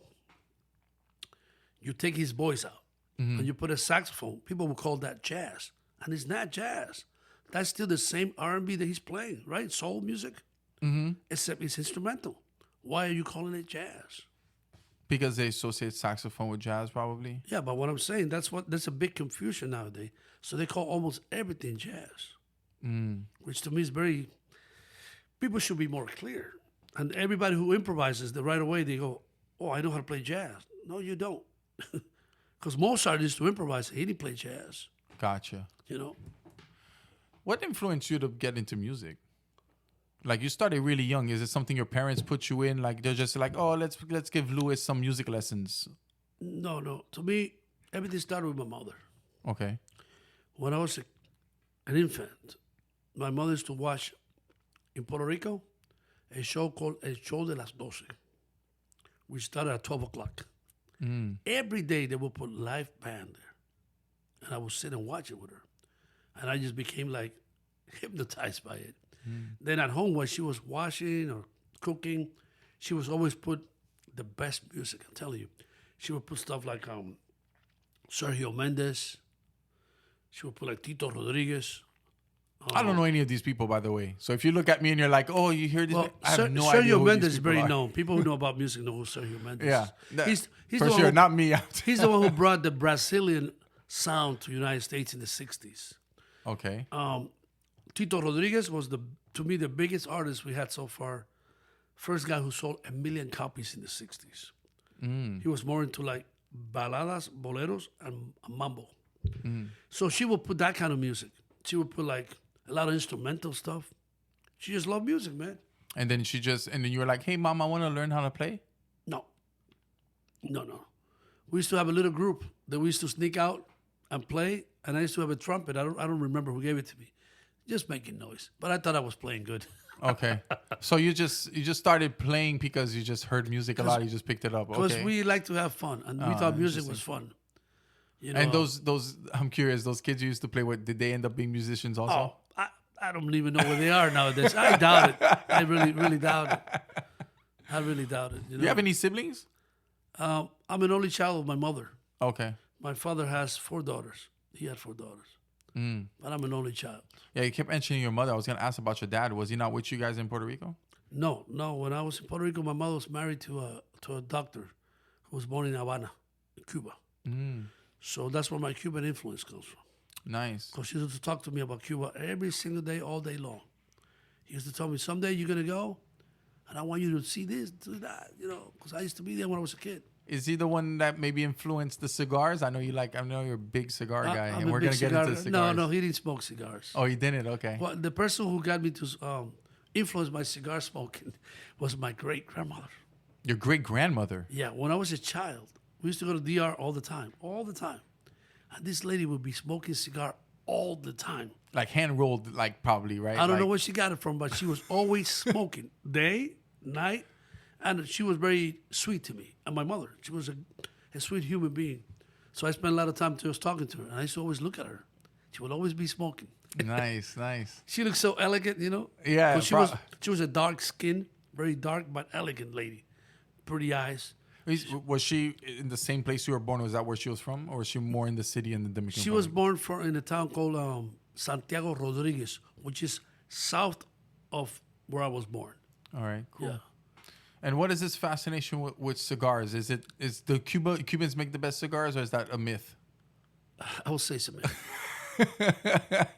you take his voice out and you put a saxophone, people will call that jazz, and it's not jazz. That's still the same R&B that he's playing, right? Soul music, except it's instrumental. Why are you calling it jazz? Because they associate saxophone with jazz, probably. Yeah, but what I'm saying, that's a big confusion nowadays. So they call almost everything jazz, which to me is very. People should be more clear, and everybody who improvises, right away they go, "Oh, I know how to play jazz." No, you don't, because Mozart used to improvise. He didn't play jazz. Gotcha. You know, What influenced you to get into music? Like, you started really young. Is it something your parents put you in? Like, they're just like, oh, let's give Louis some music lessons. no. To me, everything started with my mother. Okay. When I was an infant, my mother used to watch in Puerto Rico a show called El Show de las 12, which started at 12 o'clock. Every day they would put live band there. And I would sit and watch it with her. And I just became like hypnotized by it. Then at home, while she was washing or cooking, she was always put the best music, I'm telling you. She would put stuff like Sergio Mendes. She would put like Tito Rodriguez. I don't know any of these people, by the way. So if you look at me and you're like, oh, you hear this? Well, I have no idea Sergio who Mendes these is people very are. known. People who know about music know who Sergio Mendes Yeah. is. He's For the one sure. who- Not me. He's the one who brought the Brazilian sound to the United States in the 60s. Okay. Tito Rodriguez was, to me, the biggest artist we had so far. First guy who sold 1 million copies in the 60s. He was more into like baladas, boleros, and mambo. So she would put that kind of music. She would put like a lot of instrumental stuff. She just loved music, man. And then you were like, hey, mom, I want to learn how to play. No. We used to have a little group that we used to sneak out and play, and I used to have a trumpet. I don't remember who gave it to me. Just making noise. But I thought I was playing good. Okay. So you just started playing because you just heard music a lot. You just picked it up. Because Okay. we like to have fun, and we thought music was fun. You know, And those I'm curious, those kids you used to play with, did they end up being musicians also? I don't even know where they are nowadays. I doubt it. I really, really doubt it. I really doubt it. Do you have any siblings? I'm an only child of my mother. Okay. My father has 4 daughters. He had 4 daughters. But I'm an only child. Yeah, you kept mentioning your mother. I was going to ask about your dad. Was he not with you guys in Puerto Rico? No. When I was in Puerto Rico, my mother was married to a doctor who was born in Havana, in Cuba. So that's where my Cuban influence comes from. Nice. Because she used to talk to me about Cuba every single day, all day long. He used to tell me, someday you're going to go, and I want you to see this, do that, because I used to be there when I was a kid. Is he the one that maybe influenced the cigars? I know you're a big cigar guy, I'm and a we're big going to get into cigar- cigars. No, he didn't smoke cigars. Oh, he didn't? Okay. Well, the person who got me to influence my cigar smoking was my great-grandmother. Your great-grandmother? Yeah, when I was a child, we used to go to DR all the time. And this lady would be smoking cigar all the time. Like hand-rolled, like probably, right? I don't know where she got it from, but she was always smoking, day, night, and she was very sweet to me. And my mother, she was a sweet human being. So I spent a lot of time just talking to her, and I used to always look at her. She would always be smoking. Nice. She looked so elegant, Yeah. 'Cause she was a dark skin, very dark but elegant lady, pretty eyes. Was she in the same place you were born? Was that where she was from, or was she more in the city in the Dominican She was born in a town called Santiago Rodriguez, which is south of where I was born. All right, cool. Yeah. And what is this fascination with cigars? Is the Cubans make the best cigars, or is that a myth? I will say something.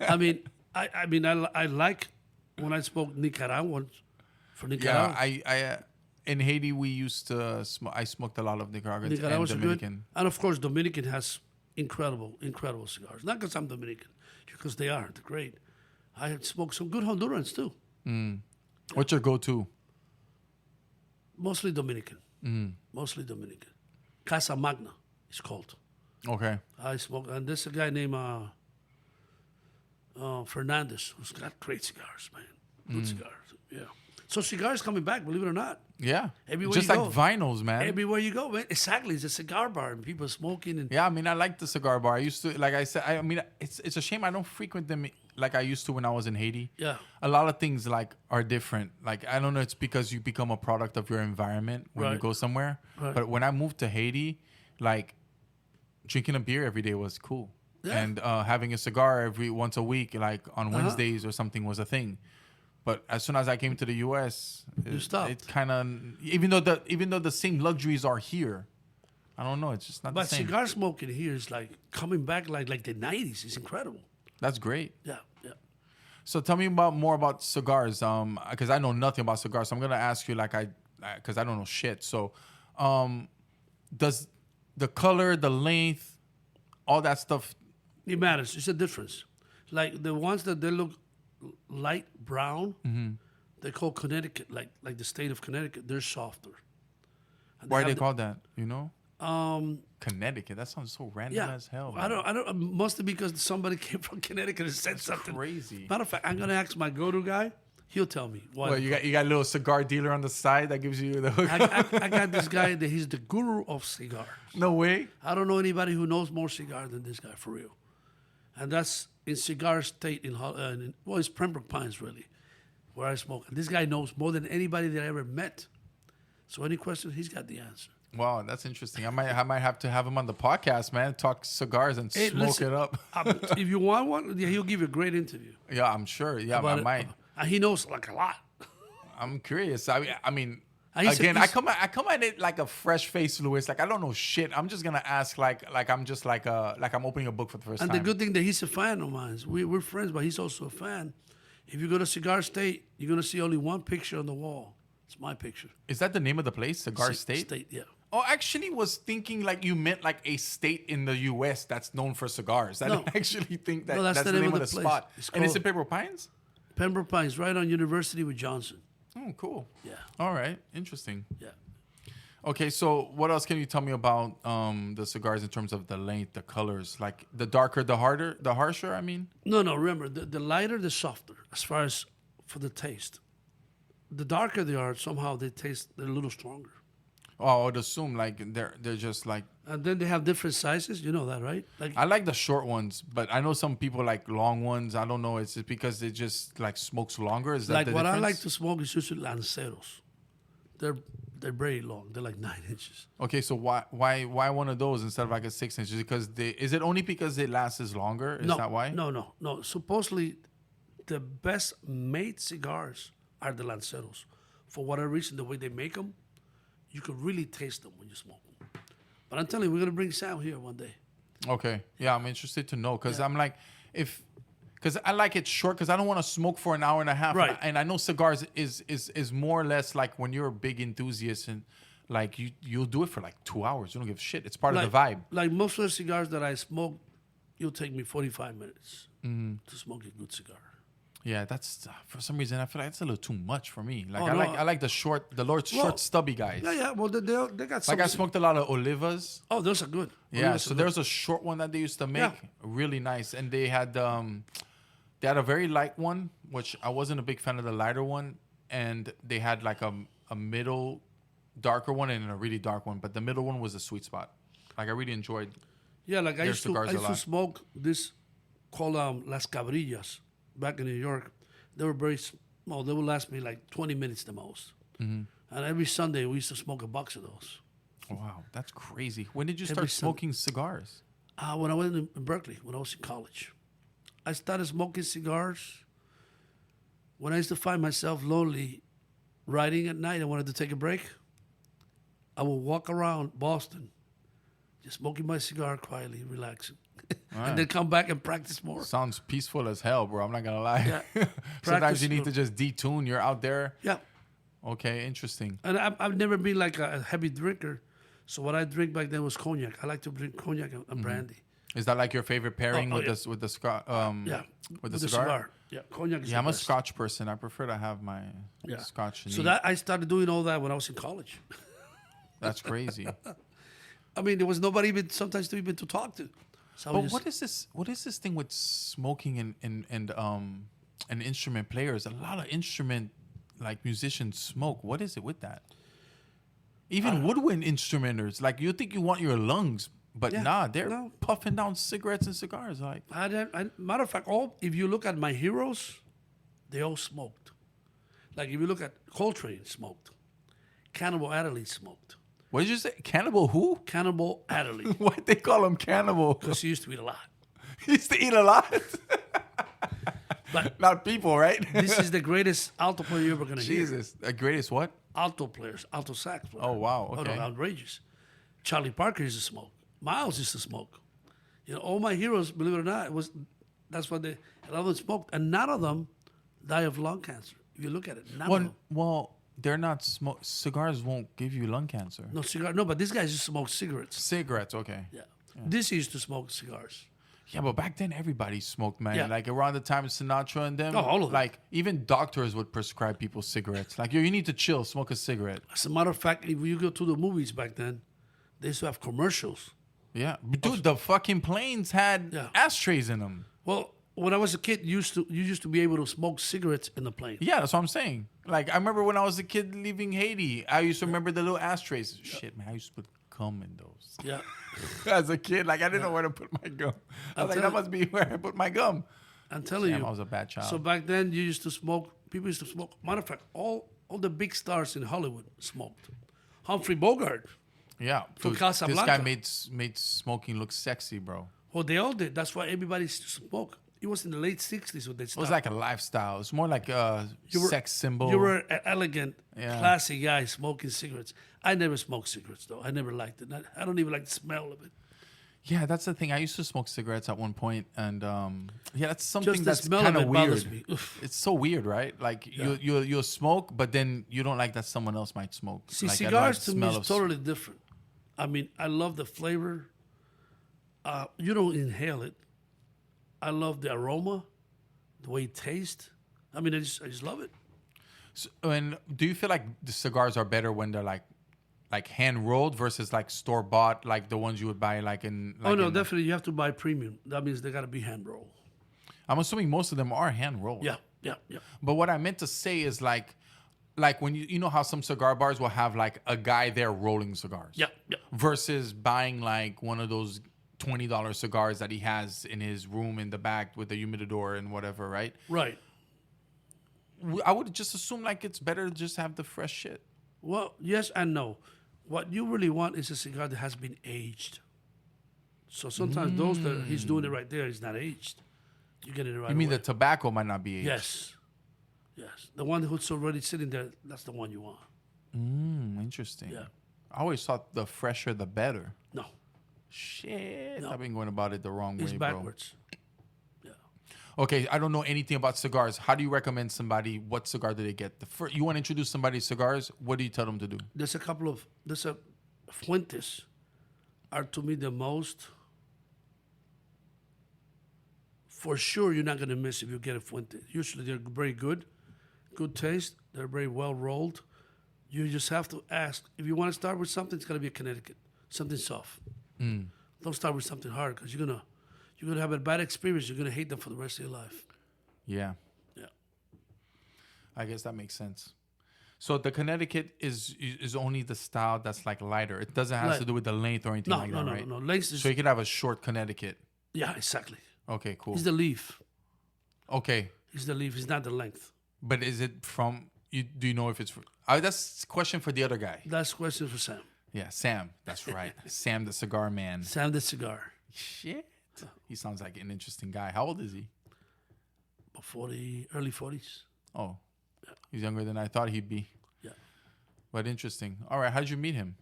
I mean, I like when I spoke Nicaraguans for Nicaragua. Yeah, I in Haiti we used to I smoked a lot of Nicaraguans and Dominican. And of course, Dominican has incredible cigars. Not because I'm Dominican, because they are. They're great. I had smoked some good Hondurans too. What's your go-to? Mostly Dominican. Mostly Dominican. Casa Magna, it's called. Okay. I smoke, and there's a guy named Fernandez who's got great cigars, man. Good cigars. Yeah. So cigars coming back, believe it or not. Yeah. Everywhere Just you like go. vinyls, man. Everywhere you go, man. Exactly. It's a cigar bar and people smoking. And Yeah, I mean, I like the cigar bar. I used to, like I said, I mean, it's a shame I don't frequent them like I used to when I was in Haiti. Yeah. A lot of things like are different. Like I don't know, it's because you become a product of your environment when you Right. go somewhere. Right. But when I moved to Haiti, like drinking a beer every day was cool. Yeah. And having a cigar every once a week, like on Wednesdays or something, was a thing. But as soon as I came to the U.S., You stopped. it kind of even though the same luxuries are here, I don't know. It's just not But the same. cigar smoking here is like coming back like the 90s. It's incredible. That's great. Yeah, yeah. So tell me more about cigars, because I know nothing about cigars. So I'm gonna ask you because I don't know shit. So, does the color, the length, all that stuff? It matters. It's a difference. Like the ones that they look light brown, they call Connecticut, like the state of Connecticut. They're softer. And Why are they have called that? You know, Connecticut. That sounds so random Yeah, as hell. I don't. Mostly because somebody came from Connecticut and said something crazy. Matter of fact, I'm gonna ask my go-to guy. He'll tell me why. Well, you got a little cigar dealer on the side that gives you the hook. I got this guy that he's the guru of cigars. No way. I don't know anybody who knows more cigar than this guy for real. And that's in Cigar State it's Pembroke Pines really, where I smoke. And this guy knows more than anybody that I ever met. So any questions, he's got the answer. Wow, that's interesting. I might have to have him on the podcast, man. Talk cigars and Hey, smoke listen, it up. If you want one, yeah, he'll give you a great interview. Yeah, I'm sure. Yeah, I might. He knows like a lot. I'm curious. I mean, He's- again, I he's- come at it like a fresh face, Luis. Like I don't know shit. I'm just gonna ask like I'm just like I'm opening a book for the first And time. the good thing that he's a fan of mine. We're friends, but he's also a fan. If you go to Cigar State, you're gonna see only one picture on the wall. It's my picture. Is that the name of the place, Cigar State? State, yeah. Oh, actually, was thinking like you meant like a state in the U.S. that's known for cigars. I No. didn't actually think that No, that's the name of the place. spot. It's And it's in called- Pembroke Pines. Pembroke Pines, right on University with Johnson. Oh, cool. Yeah, All right, interesting. yeah. Okay, so what else can you tell me about the cigars in terms of the length, the colors? Like the darker, the harder, the harsher, I mean? No, remember, the lighter, the softer, as far as for the taste. The darker they are, somehow they're a little stronger. Oh, I would assume like they're just like... And then they have different sizes. You know that, right? Like I like the short ones, but I know some people like long ones. I don't know. It's just because it just like smokes longer. Is that like the what difference? I like to smoke is usually lanceros. They're very long. They're like 9 inches. Okay, so why one of those instead of like a 6 inches? Because is it only because it lasts longer? Is that why? No. Supposedly, the best made cigars are the lanceros. For whatever reason, the way they make them, you can really taste them when you smoke them. But I'm telling you, we're gonna bring Sam here one day. Okay, yeah, I'm interested to know because I'm like, because I like it short because I don't want to smoke for an hour and a half. Right. And I know cigars is more or less like when you're a big enthusiast and like you'll do it for like 2 hours. You don't give a shit. It's part of the vibe. Like most of the cigars that I smoke, it'll take me 45 minutes to smoke a good cigar. Yeah, that's for some reason I feel like it's a little too much for me. Like Oh, I like the short stubby guys. Yeah. Well, they got some. Like I smoked a lot of Olivas. Oh, those are good. Yeah, Olivas so are there's a short one that they used to make, really nice, and they had a very light one, which I wasn't a big fan of the lighter one, and they had like a middle darker one and a really dark one, but the middle one was the sweet spot. Like I really enjoyed. Yeah, like I Their used cigars a to lot. smoke this called Las Cabrillas back in New York. They were very small. They would last me like 20 minutes the most. And every Sunday we used to smoke a box of those. Wow, that's crazy. When did you Every start Sunday. smoking cigars? When I went in Berkeley, when I was in college, I started smoking cigars when I used to find myself lonely riding at night. I wanted to take a break. I would walk around Boston, just smoking my cigar quietly, relaxing, and then come back and practice more. Sounds peaceful as hell, bro. I'm not gonna lie. Yeah. Sometimes Practice you need more. to just detune. You're out there. Yeah, Okay, interesting. and I've never been like a heavy drinker. So what I drink back then was cognac. I like to drink cognac and brandy. Is that like your favorite pairing Oh, with yeah. this with the cigar? Yeah, with the cigar. Yeah, cognac is Yeah, the I'm a best. Scotch person. I prefer to have my Yeah. Scotch. So neat. that I started doing all that when I was in college. That's crazy. I mean, there was nobody even sometimes to even to talk to. So I But was what is this? What is this thing with smoking and instrument players? A lot of instrument like musicians smoke. What is it with that? Even woodwind instrumenters, like you think you want your lungs, but Yeah, nah, they're no. puffing down cigarettes and cigars. Like, matter of fact, if you look at my heroes, they all smoked. Like if you look at Coltrane, smoked. Cannibal Adderley smoked. what did you say? Cannibal who? Cannibal Adderley, Why'd they call him cannibal? because he used to eat a lot. He used to eat a lot. But Not people, right? this is the greatest alto player you're ever gonna hear. Jesus, the greatest what? Alto players, alto sax players. Oh, wow, Oh, no, okay. outrageous. Charlie Parker used to smoke. Miles used to smoke. You know, all my heroes, believe it or not, that's what a lot of them smoked, and none of them die of lung cancer. If you look at it, none of them. Well, they're not smoke. Cigars won't give you lung cancer. No cigar. No, but these guys just smoke cigarettes. Cigarettes, okay. Yeah. This used to smoke cigars. Yeah, but back then everybody smoked, man. Yeah. Like around the time of Sinatra and them. Oh, all of them. Like even doctors would prescribe people cigarettes. Like, yo, you need to chill, smoke a cigarette. As a matter of fact, if you go to the movies back then, they used to have commercials. Yeah, dude, the fucking planes had Yeah. ashtrays in them. Well, when I was a kid, you used to be able to smoke cigarettes in the plane. Yeah, that's what I'm saying. Like I remember when I was a kid leaving Haiti, I used to remember the little ashtrays. Shit, man, I used to put cum in those. Yeah. As a kid, like I didn't know where to put my gum. I was like, that telling- must be where I put my gum. I'm telling Damn, you. I was a bad child. So back then, you used to smoke. People used to smoke. Matter of fact, all the big stars in Hollywood smoked. Humphrey Bogart. Yeah, From dude, this guy Casablanca. made smoking look sexy, bro. Well, they all did. That's why everybody used to smoke. It was in the late '60s when they It stopped. was like a lifestyle. It's more like a were- sex symbol. You were an elegant, Yeah. classy guy smoking cigarettes. I never smoked cigarettes though. I never liked it. I don't even like the smell of it. Yeah, that's the thing. I used to smoke cigarettes at one point, and yeah, that's something Just the that's smell kind of of it bothers weird. me. Oof. It's so weird, right? Like you'll smoke, but then you don't like that someone else might smoke. See, Like, I don't like cigars the to me smell is of- totally different. I mean, I love the flavor. You don't inhale it. I love the aroma, the way it tastes. I mean, I just love it. So, and do you feel like the cigars are better when they're like hand rolled versus like store bought, like the ones you would buy like in? Like Oh no, in- definitely you have to buy premium. That means they got to be hand rolled. I'm assuming most of them are hand rolled. Yeah. But what I meant to say is like when you know how some cigar bars will have like a guy there rolling cigars. Yeah. Versus buying like one of those $20 cigars that he has in his room in the back with the humidor and whatever, right? Right. I would just assume like it's better to just have the fresh shit. Well, yes and no. What you really want is a cigar that has been aged. So sometimes those that he's doing it right there is not aged. You get it right You mean away. the tobacco might not be aged? Yes. The one who's already sitting there, that's the one you want. Interesting. Yeah. I always thought the fresher the better. No, Shit. No. I've been going about it the wrong it's way, backwards. Yeah. bro. Okay, I don't know anything about cigars. How do you recommend somebody? What cigar do they get? You want to introduce somebody to cigars? What do you tell them to do? There's a Fuentes are to me the most. For sure, you're not going to miss if you get a Fuente. Usually, they're very good taste. They're very well rolled. You just have to ask if you want to start with something. It's got to be a Connecticut, something soft. Don't start with something hard because you're gonna have a bad experience. You're gonna hate them for the rest of your life. Yeah. Yeah. I guess that makes sense. So the Connecticut is only the style that's like lighter. It doesn't have to Light. do with the length or anything No, like no, that, no, right? no. Length is So you could have a short Connecticut. yeah, exactly. Okay, cool. It's the leaf. Okay, It's the leaf. It's not the length. but is it from you? Do you know if it's? That's a question for the other guy. That's a question for Sam. Yeah, Sam. That's right. Sam the cigar man. Sam the cigar. Shit. He sounds like an interesting guy. How old is he? About 40, early 40s. Oh, he's younger than I thought he'd be. Yeah. But interesting. All right, how'd you meet him?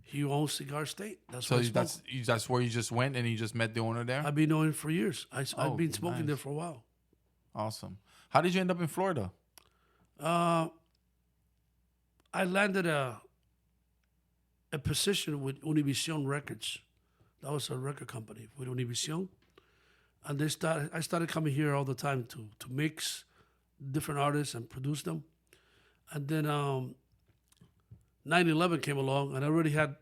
He owns Cigar State. That's So where I smoke. that's where you just went and you just met the owner there? I've been knowing him for years. I've been smoking nice. there for a while. Awesome. How did you end up in Florida? I landed a position with Univision Records. That was a record company with Univision. And I started coming here all the time to mix different artists and produce them. And then 9/11 came along, and I already had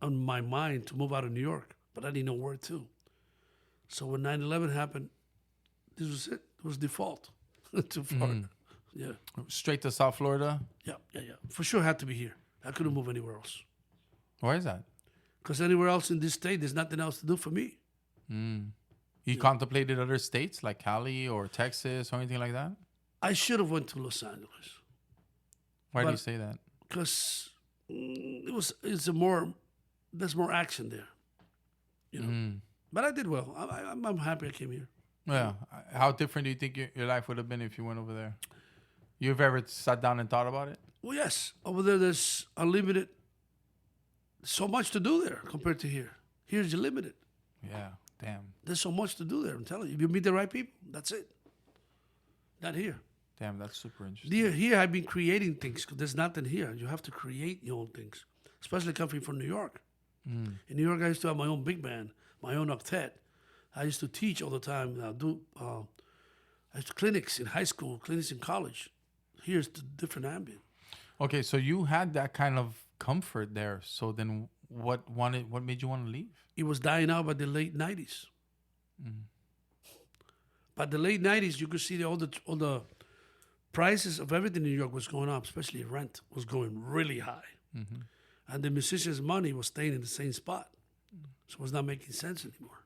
on my mind to move out of New York, but I didn't know where to. So when 9/11 happened, this was it. It was default to Florida. Yeah. Straight to South Florida? Yeah. For sure, had to be here. I couldn't move anywhere else. Why is that? Because anywhere else in this state, there's nothing else to do for me. You contemplated other states like Cali or Texas or anything like that? I should have went to Los Angeles. Why do you say that? Because there's more action there. You know. But I did well. I'm happy I came here. Yeah. How different do you think your life would have been if you went over there? You've ever sat down and thought about it? Well, yes. Over there, there's unlimited. So much to do there compared to here. Here's you're limited. Yeah. Damn. There's so much to do there. I'm telling you. If you meet the right people, that's it. Not here. Damn, that's super interesting. Here I've been creating things because there's nothing here. You have to create your own things, especially coming from New York. In New York, I used to have my own big band, my own octet. I used to teach all the time. I used to clinics in high school, clinics in college. Here's the different ambient. Okay, so you had that kind of comfort there. So then what made you want to leave? It was dying out by the late 90s. By the late 90s, you could see all the prices of everything in New York was going up, especially rent was going really high. And the musicians' money was staying in the same spot. So it was not making sense anymore.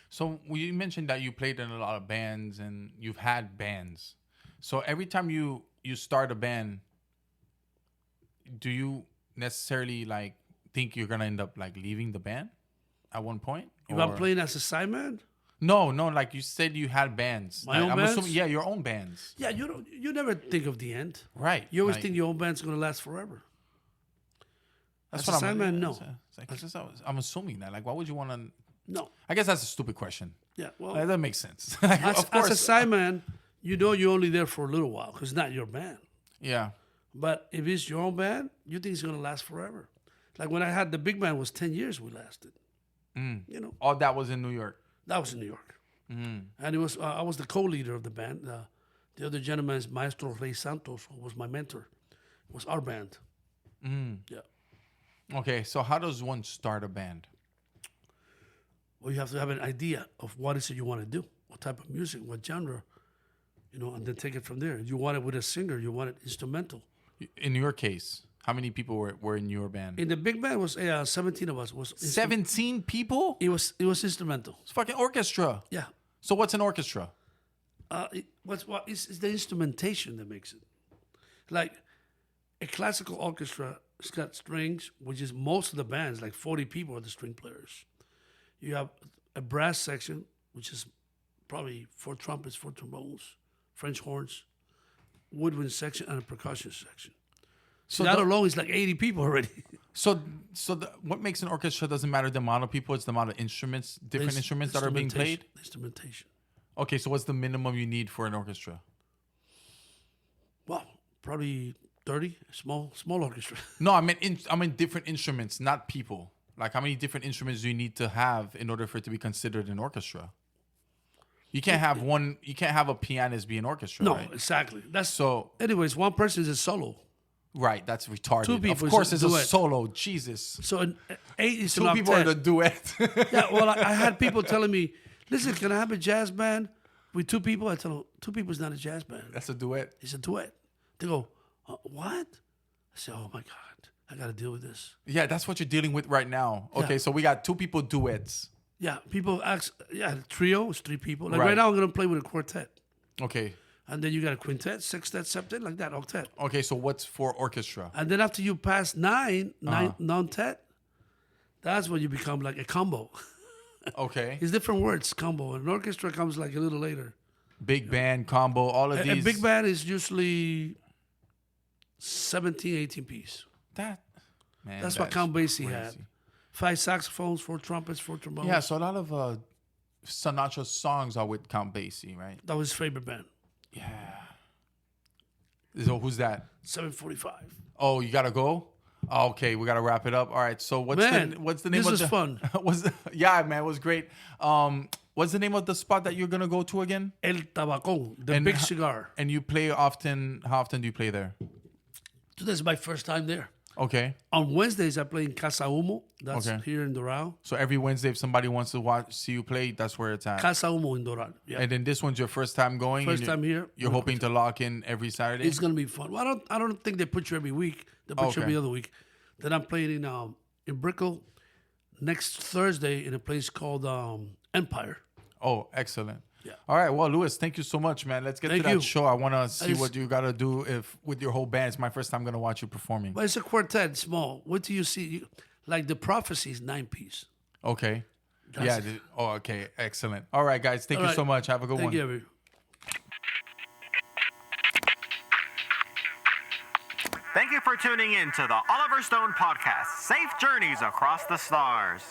So you mentioned that you played in a lot of bands and you've had bands. So every time you start a band, do you necessarily like think you're gonna end up like leaving the band at one point? If I'm playing as a sideman? No. Like you said, you had bands. My own bands? Assuming, yeah, your own bands. Yeah, you never think of the end. Right. You always think your own band's gonna last forever. That's as what a sideman, no. I'm assuming that. Like, why would you want to? No. I guess that's a stupid question. Yeah, well, that makes sense. Of course, as a sideman, you're only there for a little while because it's not your band. Yeah. But if it's your own band, you think it's gonna last forever. Like when I had the big band, was 10 years we lasted. You know. All that was in New York. That was in New York, and it was I was the co-leader of the band. The other gentleman is Maestro Rey Santos, who was my mentor. It was our band. Yeah. Okay, so how does one start a band? Well, you have to have an idea of what is it you want to do, what type of music, what genre, and then take it from there. You want it with a singer, you want it instrumental. In your case, how many people were in your band? In the big band was 17 of us. 17 people? It was instrumental. It's fucking orchestra. Yeah. So what's an orchestra? It's the instrumentation that makes it. Like a classical orchestra, it's got strings, which is most of the bands, like 40 people are the string players. You have a brass section, which is probably 4 trumpets, 4 trombones, French horns, woodwind section, and a percussion section. So that alone is like 80 people already. So what makes an orchestra doesn't matter the amount of people, it's the amount of instruments, different instruments that are being played? Instrumentation. Okay, so what's the minimum you need for an orchestra? Well, probably 30, small orchestra. No, I meant different instruments, not people. Like how many different instruments do you need to have in order for it to be considered an orchestra? You can't have a pianist be an orchestra, No, right? exactly. Anyways, one person is a solo. Right, that's retarded. 2 people of course, is it's a a duet. solo. Jesus. So 8 is 2 an people are octet. the duet. Yeah, well, I had people telling me, listen, can I have a jazz band with 2 people? I tell them, 2 people is not a jazz band. That's a duet. It's a duet. They go, what? I say, oh my God, I got to deal with this. Yeah, that's what you're dealing with right now. Okay, so we got 2 people duets. Yeah, people ask, the trio is 3 people. Like Right. right now, I'm going to play with a quartet. Okay. And then you got a quintet, sextet, septet, like that, octet. Okay, so what's for orchestra? And then after you pass nine, non-tet, that's when you become like a combo. Okay. It's different words, combo. An orchestra comes like a little later. Big band, combo, all of A these. big band is usually 17, 18 piece. Man, That's what Count Basie crazy. had. 5 saxophones, 4 trumpets, 4 trombones. Yeah, so a lot of Sinatra's songs are with Count Basie, right? That was his favorite band. Yeah. So who's that? 745. Oh, you gotta go. Oh, okay, we gotta wrap it up. All right. So what's the name this of is the fun. Yeah, man, it was great. What's the name of the spot that you're gonna go to again? El Tabacón, the big cigar. And you play often? How often do you play there? Today's my first time there. Okay. On Wednesdays, I play in Casa Humo. That's Okay. here in Doral. So every Wednesday, if somebody wants to see you play, that's where it's at. Casa Humo in Doral. Yeah. And then this one's your first time going. First and time here. You're hoping to lock in every Saturday. It's gonna be fun. Well, I don't think they put you every week. They put you Okay. every other week. Then I'm playing in Brickell next Thursday in a place called Empire. Oh, excellent. Yeah. All right. Well, Louis, thank you so much, man. Let's get Thank to that you. show. I want to see just- what you got to do with your whole band. It's my first time going to watch you performing. But it's a quartet, small. What do you see? Like the Prophecy is 9 piece. Okay. That's yeah. it. Oh, okay. Excellent. All right, guys. Thank All you right. so much. Have a good Thank one. you, everyone. Thank you for tuning in to the Oliver Stone Podcast, Safe Journeys Across the Stars.